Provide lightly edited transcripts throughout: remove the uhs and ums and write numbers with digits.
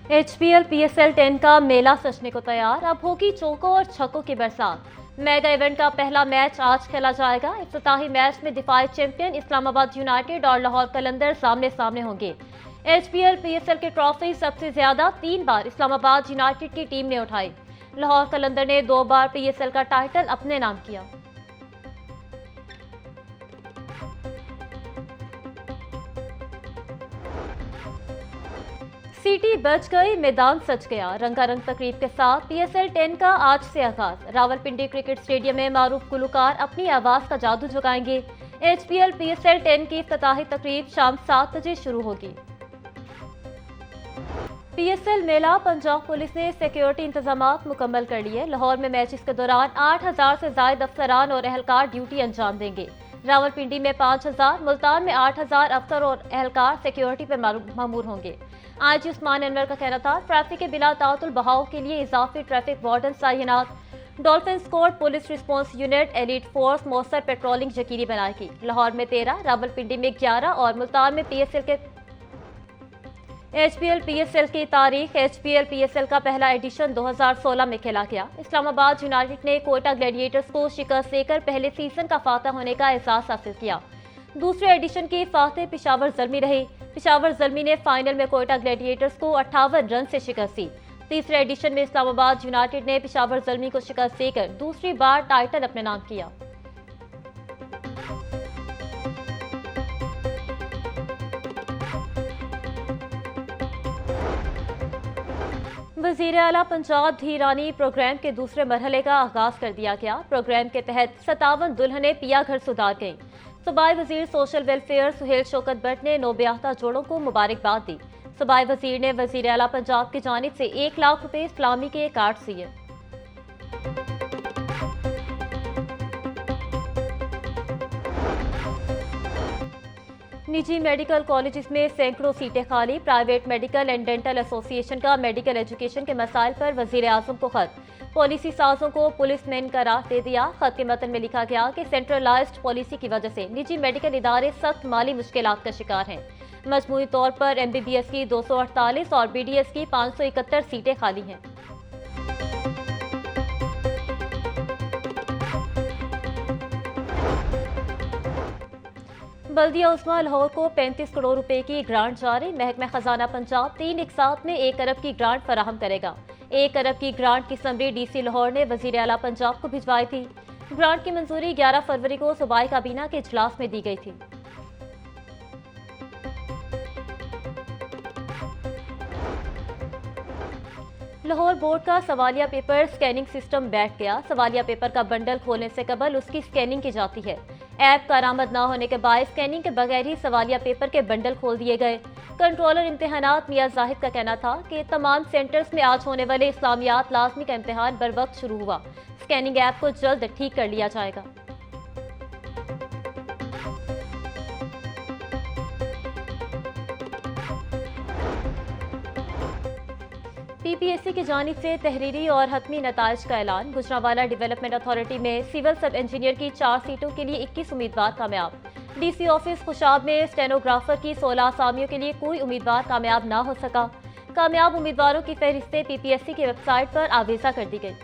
HPL PSL 10 का मेला सजने को तैयार। अब होगी चौकों और छक्कों की बरसात। मेगा इवेंट का पहला मैच आज खेला जाएगा। इफ्तिताही मैच में दिफाई चैंपियन इस्लामाबाद यूनाइटेड और लाहौर कलंदर्स आमने सामने होंगे। HPL PSL की ट्रॉफी सबसे ज्यादा 3 बार इस्लामाबाद यूनाइटेड की टीम ने उठाई। लाहौर कलंदर ने 2 बार PSL का टाइटल अपने नाम किया। सीटी बच गई, मैदान सज गया। रंगारंग तकरीब के साथ PSL 10 का आज से आगाज। रावलपिंडी क्रिकेट स्टेडियम में मारूफ गुलकार अपनी आवाज का जादू जगाएंगे। HPL PSL 10 की इफ्तिताही तकरीब शाम 7 बजे शुरू होगी। PSL मेला। पंजाब पुलिस ने सिक्योरिटी इंतजामात मुकम्मल कर लिए। लाहौर में मैचेस के दौरान 8000 से ज्यादा अफसरान और एहलकार ड्यूटी अंजाम देंगे। रावलपिंडी में 5000, मुल्तान में 8000 अफसर और एहलकार सिक्योरिटी पर मामूर होंगे। आज उस्मान अनवर का कहना था, ट्रैफिक के बिला तातुल बहाव के लिए इजाफी ट्रैफिक वार्डन तैनात। Dolphin squad, police response unit, elite force मौसर पेट्रोलिंग यकीनी बनाएगी। लाहौर में 13, रावलपिंडी में 11 और मुल्तान में HPL PSL की तारीख। HPL PSL का पहला एडिशन 2016 में खेला गया। इस्लामाबाद यूनाइटेड ने कोयटा ग्लैडिएटर्स को शिकस्त देकर पहले सीजन का फातह होने का एहसास हासिल किया। दूसरे एडिशन की फातह पिशावर ज़ल्मी रही। पिशावर ज़ल्मी ने फाइनल में कोयटा ग्लैडिएटर्स को 58 रन से शिकस्त दी। तीसरे एडिशन में इस्लामाबाद यूनाइटेड ने पिशावर ज़ल्मी को शिकस्त देकर दूसरी बार टाइटल अपने नाम किया। वज़ीर आला पंजाब धीरानी प्रोग्राम के दूसरे मरहले का आगाज कर दिया गया। प्रोग्राम के तहत 57 दुल्हनें पिया घर सुधार गईं। सूबाई वजीर सोशल वेलफेयर सुहेल शौकत भट्ट ने नौब्याहता जोड़ों को मुबारकबाद दी। सूबाई वजीर ने वज़ीर आला पंजाब की जानिब से 1 लाख रुपए इस्लामी के कार्ड दिए। निजी मेडिकल कॉलेजेस में सैकड़ों सीटें खाली। Private medical and dental association का मेडिकल एजुकेशन के मसाइल पर वजीर आजम को खत। पॉलिसी साजों को पुलिसमैन करार दे दिया। खत के मतन में लिखा गया कि सेंट्रलाइज्ड पॉलिसी की वजह से निजी मेडिकल इदारे सख्त माली मुश्किलात का शिकार हैं। मजमूई तौर पर MBBS की 248 और BDS की 571 सीटें खाली हैं। बल्दिया उस्मा लाहौर को 35 करोड़ रुपए की ग्रांट जारी। महकमा खजाना पंजाब 3 इकसात में 1 अरब की ग्रांट फराहम करेगा। 1 अरब की ग्रांट की समरी DC लाहौर ने वजीर आला पंजाब को भिजवाई थी। ग्रांट की मंजूरी 11 फरवरी को सूबाई काबीना के इजलास में दी गई थी। लाहौर बोर्ड का सवालिया पेपर स्कैनिंग सिस्टम बैठ गया। सवालिया पेपर का बंडल खोलने से कबल उसकी स्कैनिंग की जाती है। ऐप कारामद न होने के बाद स्कैनिंग के बगैर ही सवालिया पेपर के बंडल खोल दिए गए। कंट्रोलर इम्तिहानात मियां जाहिद का कहना था कि तमाम सेंटर्स में आज होने वाले इस्लामियात लाजमी का इम्तिहान बर वक्त शुरू हुआ। स्कैनिंग ऐप को जल्द ठीक कर लिया जाएगा। PPSC की जानिब से तहरीरी और हतमी नताइज का ऐलान। गुजरांवाला डेवलपमेंट अथॉरिटी में सिविल सब इंजीनियर की 4 सीटों के लिए 21 उम्मीदवार कामयाब। DC ऑफिस खुशाब में स्टेनोग्राफर की 16 असामियों के लिए कोई उम्मीदवार कामयाब ना हो सका। कामयाब उम्मीदवारों की फहरिस्तें PPSC की वेबसाइट पर आवेजा कर दी गई।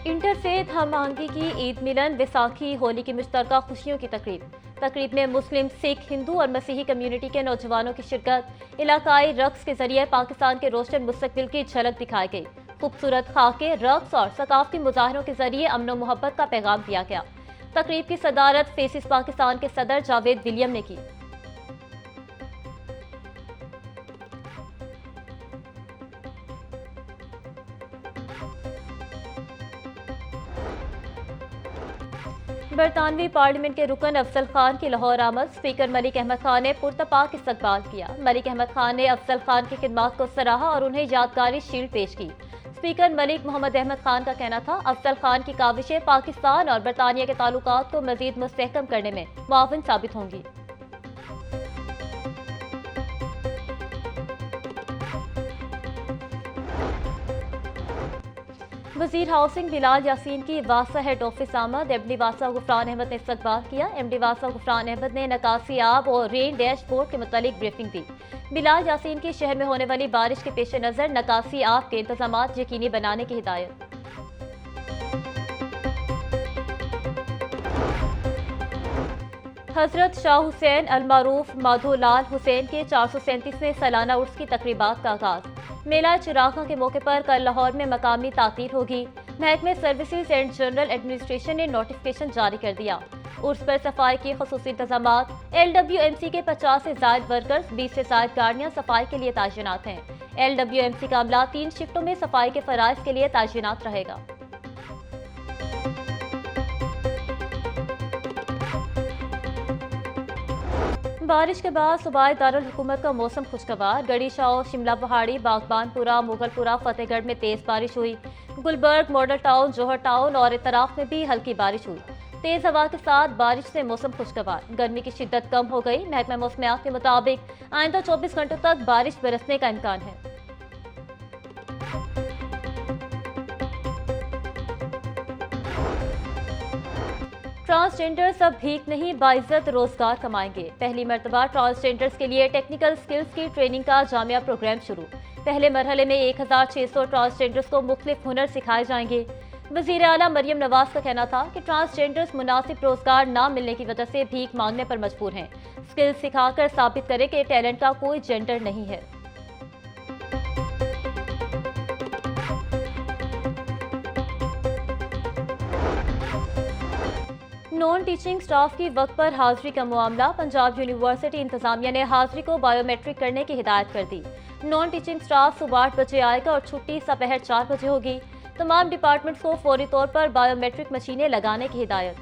इंटर से हम आहंगी की ईद मिलन, वैसाखी, होली की मुश्तरका खुशियों की तकरीब में मुस्लिम, सिख, हिंदू और मसीही कम्युनिटी के नौजवानों की शिरकत। इलाकाई रक्स के जरिए पाकिस्तान के रोशन मुस्तकबिल की झलक दिखाई गई। खूबसूरत खाके, रक्स और सकाफती मुजाहरों के जरिए अमन व मोहब्बत का पैगाम दिया गया। तकरीब की सदारत फेसिस पाकिस्तान के सदर जावेद विलियम ने की। बरतानवी पार्लियामेंट के रुकन अफजल खान की लाहौर आमद। स्पीकर मलिक अहमद खान ने पुरतपाक इस्तकबाल किया। मलिक अहमद खान ने अफजल खान की खिदमत को सराहा और उन्हें यादगारी शील्ड पेश की। स्पीकर मलिक मोहम्मद अहमद खान का कहना था, अफजल खान की काविशें पाकिस्तान और बरतानिया के ताल्लुकात को मजीद मुस्तहकम करने में मुआविन साबित होंगी। वजीर हाउसिंग बिलाल यासीन की वासा हेड ऑफिस आमद एमडी वासा गुफरान अहमद ने इस्तकबाल किया। एमडी वासा गुफरान अहमद ने नकासी आब और रेन डैशबोर्ड के मुतालिक ब्रीफिंग दी। बिलाल यासीन की शहर में होने वाली बारिश के पेश नज़र नकासी आब के इंतजाम यकीनी बनाने की हिदायत। हजरत शाह हुसैन अलमारूफ माधोलाल हुसैन के 437वें सालाना उर्स की तकरीबात का आगाज। मेला चिरागा के मौके पर कल लाहौर में मकामी ताकीर होगी। महकमे सर्विसेज एंड जनरल एडमिनिस्ट्रेशन ने नोटिफिकेशन जारी कर दिया। उर्स पर सफाई के खसूसी इंतजाम। LWMC के 50 से ज्यादा वर्कर्स, 20 से ज्यादा गाड़ियां सफाई के लिए तायनात हैं। LWMC का अमला 3 शिफ्टों में सफाई के फराइज के लिए तायनात रहेगा। बारिश के बाद सूबाई दारुल हुकूमत का मौसम खुशगवार। गढ़ी शाह, शिमला पहाड़ी, बागबानपुरा, मुगलपुरा, फतेहगढ़ में तेज बारिश हुई। गुलबर्ग, मॉडल टाउन, जौहर टाउन और इतराफ में भी हल्की बारिश हुई। तेज हवा के साथ बारिश से मौसम खुशगवार। गर्मी की शिद्दत कम हो गई। महकमा मौसमियात के मुताबिक आइंदा 24 घंटों तक बारिश बरसने का इम्कान है। ट्रांसजेंडर्स अब भीख नहीं बाइज्जत रोजगार कमाएंगे। पहली मरतबा ट्रांसजेंडर्स के लिए टेक्निकल स्किल्स की ट्रेनिंग का जामिया प्रोग्राम शुरू। पहले मरहले में 1600 ट्रांसजेंडर्स को मुख्तलिफ हुनर सिखाए जाएंगे। वजीर आला मरियम नवाज का कहना था कि ट्रांसजेंडर्स मुनासिब रोजगार न मिलने की वजह से भीख मांगने पर मजबूर हैं। स्किल्स सिखाकर साबित करें कि टैलेंट का कोई जेंडर नहीं है। नॉन टीचिंग स्टाफ की वक्त पर हाजिरी का मामला। पंजाब यूनिवर्सिटी इंतजामिया ने हाजिरी को बायोमेट्रिक करने की हिदायत कर दी। नॉन टीचिंग स्टाफ सुबह 8 बजे आएगा और छुट्टी दोपहर 4 बजे होगी। तमाम डिपार्टमेंट्स को फौरी तौर पर बायोमेट्रिक मशीनें लगाने की हिदायत।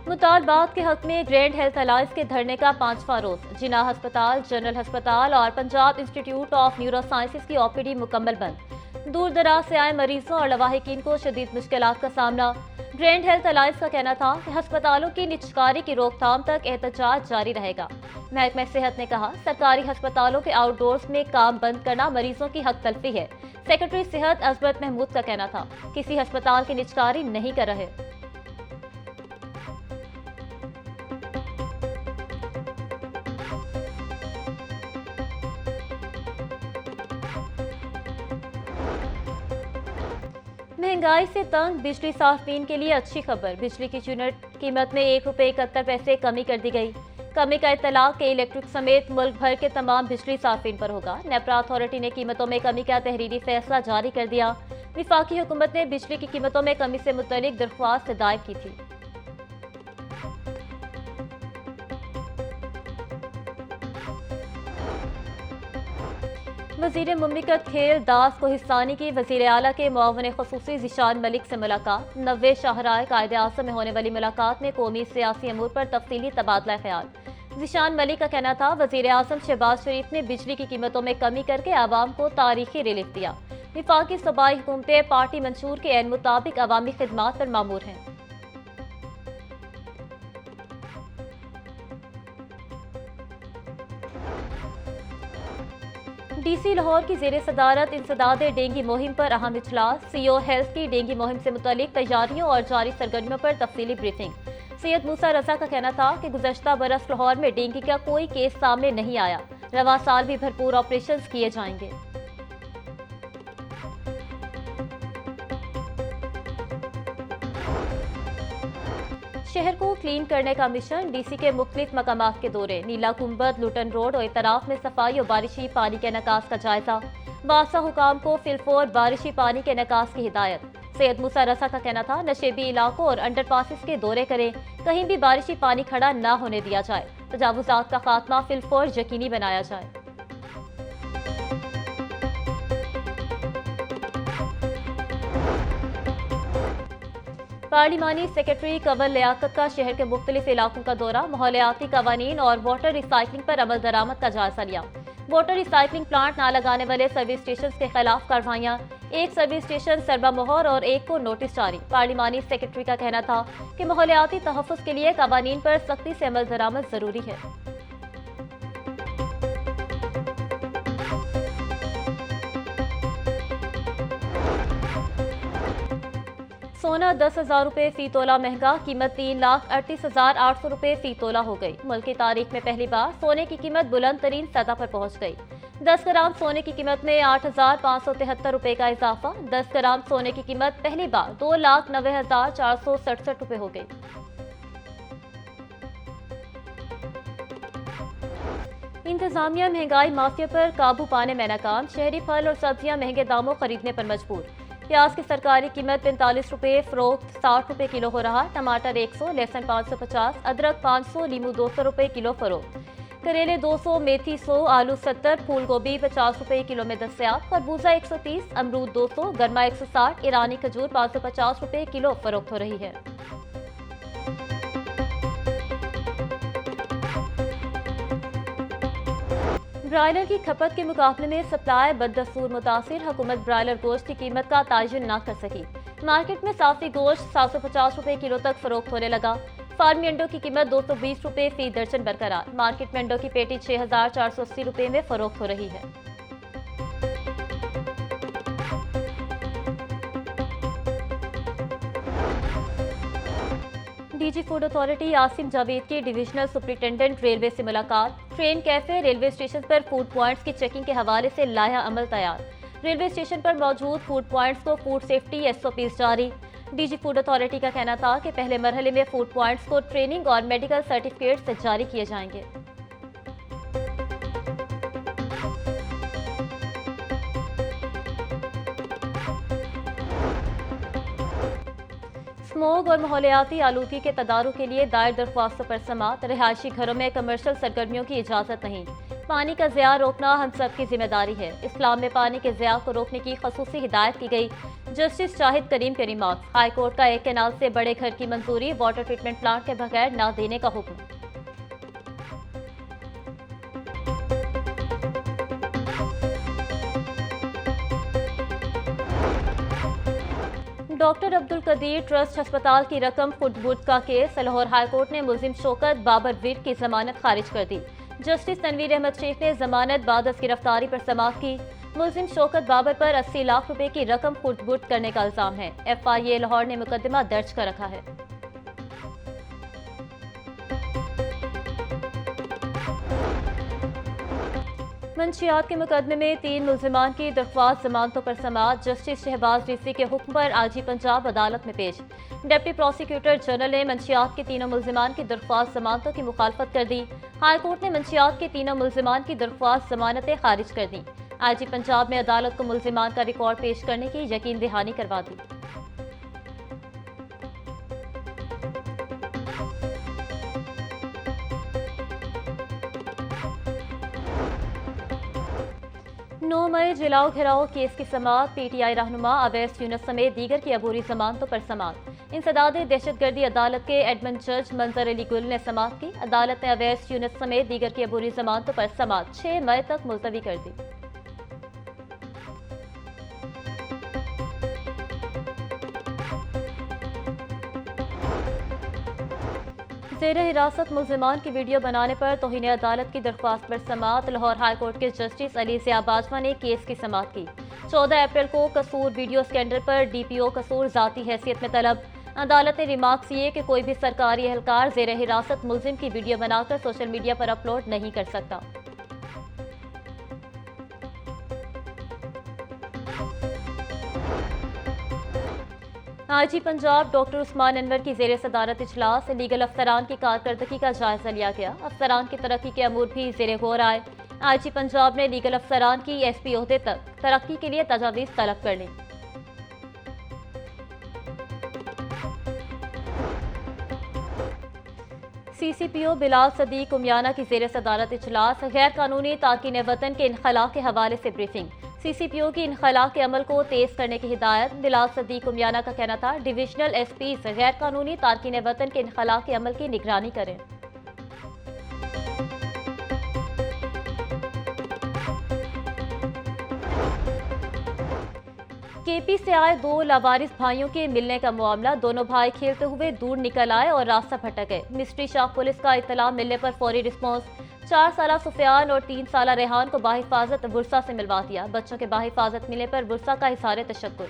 मुतालबात के हक में ग्रैंड हेल्थ अलायंस के धरने का 5वां रोज। जिना अस्पताल, जनरल अस्पताल और Punjab institute of neuro sciences की OPD मुकम्मल बंद। दूर दराज से आए मरीजों और लवाहिकीन को शदीद मुश्किलात का सामना। ग्रैंड हेल्थ अलायंस का कहना था कि अस्पतालों की निजकारी की रोकथाम तक एहतजाज जारी रहेगा। महकमा सेहत ने कहा, सरकारी अस्पतालों के आउटडोर्स में काम बंद करना मरीजों की हक तलफी है। सेक्रेटरी सेहत अजमत महमूद का कहना था, किसी अस्पताल की निजकारी नहीं कर रहे। महंगाई से तंग बिजली सार्फिन के लिए अच्छी खबर। बिजली की यूनिट कीमत में ₹1.71 कमी कर दी गई। कमी का इत्तलाक के इलेक्ट्रिक समेत मुल्क भर के तमाम बिजली सार्फिन पर होगा। नेपरा अथॉरिटी ने कीमतों में कमी का तहरीरी फैसला जारी कर दिया। विफाकी हुकूमत ने बिजली की कीमतों में कमी से मुतल्लिक दरख्वास्त दायर की थी। वजीर मुमलिकत खेल दास कोहिस्तानी की वजीर आला के मुआवन खसूसी ज़िशान मलिक से मुलाकात। 90 शाहराए कायद आज़म में होने वाली मुलाकात में कौमी सियासी अमूर पर तफसीली तबादला ख्याल। ज़िशान मलिक का कहना था, वजीर आज़म शहबाज शरीफ ने बिजली की कीमतों में कमी करके आवाम को तारीखी रिलीफ दिया। विफाकी सूबाई हुकूमतें पार्टी मंशूर के ऐन मुताबिक अवामी खिदमात पर मामूर हैं। DC लाहौर की जेर सदारत इंसदाद डेंगी मुहिम पर अहम इजलास। CO हेल्थ की डेंगी मुहिम से मुतालिक तैयारियों और जारी सरगर्मियों पर तफसीली ब्रीफिंग। सैयद मूसा रजा का कहना था कि गुज़श्ता बरस लाहौर में डेंगी का कोई केस सामने नहीं आया। रवा साल भी भरपूर ऑपरेशन किए जाएंगे। शहर को क्लीन करने का मिशन। DC के मुख्तलिफ मकामात के दौरे। नीला गुंबद, लुटन रोड और इतराफ में सफाई और बारिशी पानी के निकास का जायजा। बादशाह हुकाम को फिलफोर बारिशी पानी के निकास की हिदायत। सैयद मूसा रसा का कहना था, नशेबी इलाकों और अंडरपासिस के दौरे करें, कहीं भी बारिशी पानी खड़ा न होने दिया जाए। तजावुजात का खात्मा फिलफोर यकीनी बनाया जाए। पार्लिमानी सेक्रेटरी कंवर लियाकत का शहर के मुख्तलिफ इलाकों का दौरा। माहौलियाती कवानीन और वाटर रिसाइकलिंग पर अमल दरामद का जायजा लिया। वाटर रिसाइकलिंग प्लांट न लगाने वाले सर्विस स्टेशन के खिलाफ कार्रवाइयाँ। एक सर्विस स्टेशन सरबा मोहर और एक को नोटिस जारी। पार्लिमानी सेक्रेटरी का कहना था कि माहौलियाती तहफ़्फ़ुज़ के लिए कवानीन पर सख्ती से अमल दरामद जरूरी है। सोना 10,000 रुपये फी तोला महंगा, कीमत 3,38,800 रुपये फी तोला हो गई। मुल्क की तारीख में पहली बार सोने की कीमत बुलंद तरीन सतह पर पहुंच गई। 10 ग्राम सोने की कीमत में 8,573 रुपये का इजाफा। 10 ग्राम सोने की कीमत पहली बार 2,90,467 रुपये हो गई। इंतजामिया महंगाई माफिया पर काबू पाने में नाकाम, शहरी फल और सब्जियां महंगे दामों खरीदने पर मजबूर। प्याज की सरकारी कीमत 45 रुपये फरोख्त 60 रुपये किलो हो रहा। टमाटर 100, लहसुन 550, अदरक 500, नींबू 200 रुपये किलो फरोख्त। करेले 200, मेथी 100, आलू 70, फूल गोभी 50 रुपये किलो में दस्तयाब। खरबूजा 130, अमरूद 200, गरमा 160, ईरानी खजूर 550 रुपये किलो फरोख्त हो रही है। ब्रायलर की खपत के मुकाबले में सप्लाई बददस्तूर मुतासिर, हुकूमत ब्रायलर गोश्त की कीमत का तायुन न कर सकी। मार्केट में साफी गोश्त 750 रुपये किलो तक फरोख्त होने लगा। फार्मी अंडों की कीमत 220 रुपये फी दर्जन बरकरार। मार्केट में अंडों की पेटी 6,480 रुपये में फरोख्त हो रही है। DG food authority Asim Javed की डिविजनल सुपरिटेंडेंट रेलवे से मुलाकात। ट्रेन कैफे रेलवे स्टेशन पर फूड पॉइंट्स की चेकिंग के हवाले से लाया अमल तैयार। रेलवे स्टेशन पर मौजूद फूड पॉइंट्स को फूड सेफ्टी SOPs जारी। डीजी फूड अथॉरिटी का कहना था कि पहले मरहले में फूड पॉइंट्स को ट्रेनिंग और मेडिकल सर्टिफिकेट्स जारी किए जाएंगे। स्मोग और माहौलियाती आलूगी के तदारुक के लिए दायर दरख्वास्तों पर समात। रिहायशी घरों में कमर्शियल सरगर्मियों की इजाज़त नहीं। पानी का ज़िया रोकना हम सब की जिम्मेदारी है। इस्लाम में पानी के ज़िया को रोकने की खसूसी हिदायत की गई। जस्टिस शाहिद करीम के रिमार्क्स। हाई कोर्ट का एक कैनाल से बड़े घर की मंजूरी, वाटर ट्रीटमेंट प्लांट के बगैर न देने का हुक्म। डॉक्टर अब्दुल कदीर ट्रस्ट अस्पताल की रकम खुदबुद का केस। लाहौर हाईकोर्ट ने मुलजिम शौकत बाबर वीर की जमानत खारिज कर दी। जस्टिस तनवीर अहमद शेख ने जमानत बाद अज गिरफ्तारी पर समाअत की। मुलजिम शौकत बाबर पर 80 लाख रुपए की रकम खुदबुद करने का इल्जाम है। FIA लाहौर ने मुकदमा दर्ज कर रखा है। मंशियात के मुकदमे में 3 मुलजिमान की दरख्वास्त जमानतों पर समाअत। जस्टिस शहबाज रिजवी के हुक्म पर आजी पंजाब अदालत में पेश। डिप्टी प्रोसिक्यूटर जनरल ने मंशियात के तीनों मुलजिमान की दरख्वास्त जमानतों की मुखालफत कर दी। हाई कोर्ट ने मंशियात के तीनों मुलजिमान की दरख्वास्त जमानतें खारिज कर दी। आजी पंजाब में अदालत को मुलजिमान का रिकॉर्ड पेश करने की यकीन दहानी करवा दी। मई जलाओ घिराओ केस की समाअत। PTI रहनुमा अवैस यूनुस समेत दीगर की अबूरी जमानतों पर समाअत। इंसदाद दहशतगर्दी अदालत के एडमिन जज मंजर अली गुल ने समाअत की। अदालत ने अवैस यूनुस समेत दीगर की अबूरी जमानतों पर समाअत 6 मई तक मुलतवी कर दी। ज़ेर हिरासत मुलजिमान की वीडियो बनाने पर तौहीन अदालत की दरख्वास्त पर समाअत। लाहौर हाई कोर्ट के जस्टिस अली ज़िया बाजवा ने केस की समाअत की। 14 अप्रैल को कसूर वीडियो स्कैंडल पर DPO कसूर ज़ाती हैसियत में तलब। अदालत ने रिमार्क्स किए कि कोई भी सरकारी एहलकार ज़ेर हिरासत मुलजिम की वीडियो बनाकर सोशल मीडिया पर अपलोड नहीं कर सकता। आईजी पंजाब डॉक्टर उस्मान अनवर की जेर सदारत इजलास। लीगल अफसरान की कारकर्दगी का जायजा लिया गया। अफसरान की तरक्की के अमूर भी जेर गौर आए। आईजी पंजाब ने लीगल अफसरान की SP ओहदे तक तरक्की के लिए तजावीज़ तलब कर ली। CCPO बिलाल सदीक उमियाना की जेर सदारत इजलास। गैर कानूनी तारकीन वतन के इनखला के हवाले से ब्रीफिंग। CCPO की इनखला के अमल को तेज करने की हिदायत। बिलाल सदीक उमियाना का कहना था डिविजनल SPs गैर कानूनी तारकीन वतन के इनखला के अमल की निगरानी करें। KP से आए 2 लावारिस भाइयों के मिलने का मामला। दोनों भाई खेलते हुए दूर निकल आए और रास्ता भटक गए। मिस्ट्री शाह पुलिस का इत्तला मिलने पर फौरी रिस्पॉन्स। 4 साला सुफियान और 3 साला रेहान को बाहिफाजत बुरसा से मिलवा दिया। बच्चों के बाहिफाजत मिलने पर बुरसा का इज़हार तशक्कुर।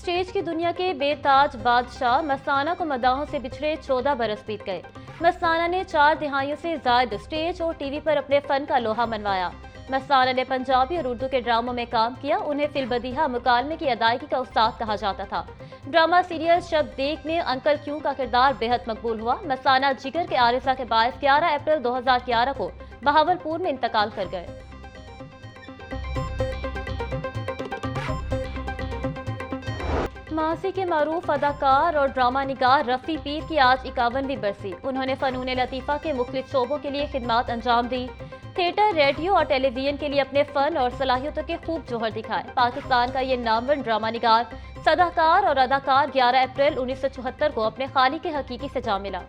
स्टेज की दुनिया के बेताज बादशाह मस्ताना को मदाहों से बिछड़े 14 बरस बीत गए। मस्ताना ने 4 दिहाइयों से ज्यादा स्टेज और टीवी पर अपने फन का लोहा मनवाया। मस्ताना ने पंजाबी और उर्दू के ड्रामों में काम किया। उन्हें फिल्मबदिया मुकालमे की अदायगी का उस्ताद कहा जाता था। ड्रामा सीरियल शब देख में अंकल क्यों का किरदार बेहद मकबूल हुआ। मस्ताना जिगर के आरिजा के बायस 11 अप्रैल 2011 को बहावलपुर में इंतकाल कर गए। मासी के मारूफ अदाकार और ड्रामा निगार रफ़ी पीर की आज 51वीं बरसी। उन्होंने फ़नून लतीफ़ा के मुख्तलिफ शोबों के लिए खिदमात अंजाम दी। थिएटर, रेडियो और टेलीविजन के लिए अपने फ़न और सलाहियतों के खूब जोहर दिखाए। पाकिस्तान का ये नामवर ड्रामा निगार, सदाकार और अदाकार 11 अप्रैल 1974 को अपने खालिक के हकीकी से जा मिला।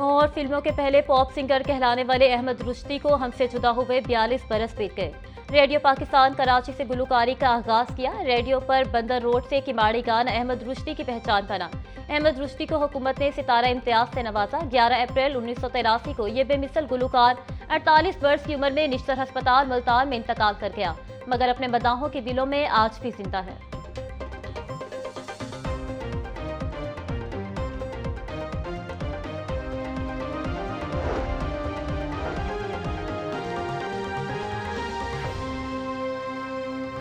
और फिल्मों के पहले पॉप सिंगर कहलाने वाले अहमद रुश्दी को हमसे जुदा हुए 42 बरस बीत गए। रेडियो पाकिस्तान कराची से गुलकारी का आगाज किया। रेडियो पर बंदर रोड से किमाड़ी गाना अहमद रुश्दी की पहचान बना। अहमद रुश्दी को हुकूमत ने सितारा इम्तियाज से नवाजा। 11 अप्रैल 1983 को ये बेमिसल गुलकार 48 वर्ष की उम्र में निश्तर अस्पताल मुल्तान में इंतकाल कर गया, मगर अपने मदाहों के दिलों में आज भी जिंदा है।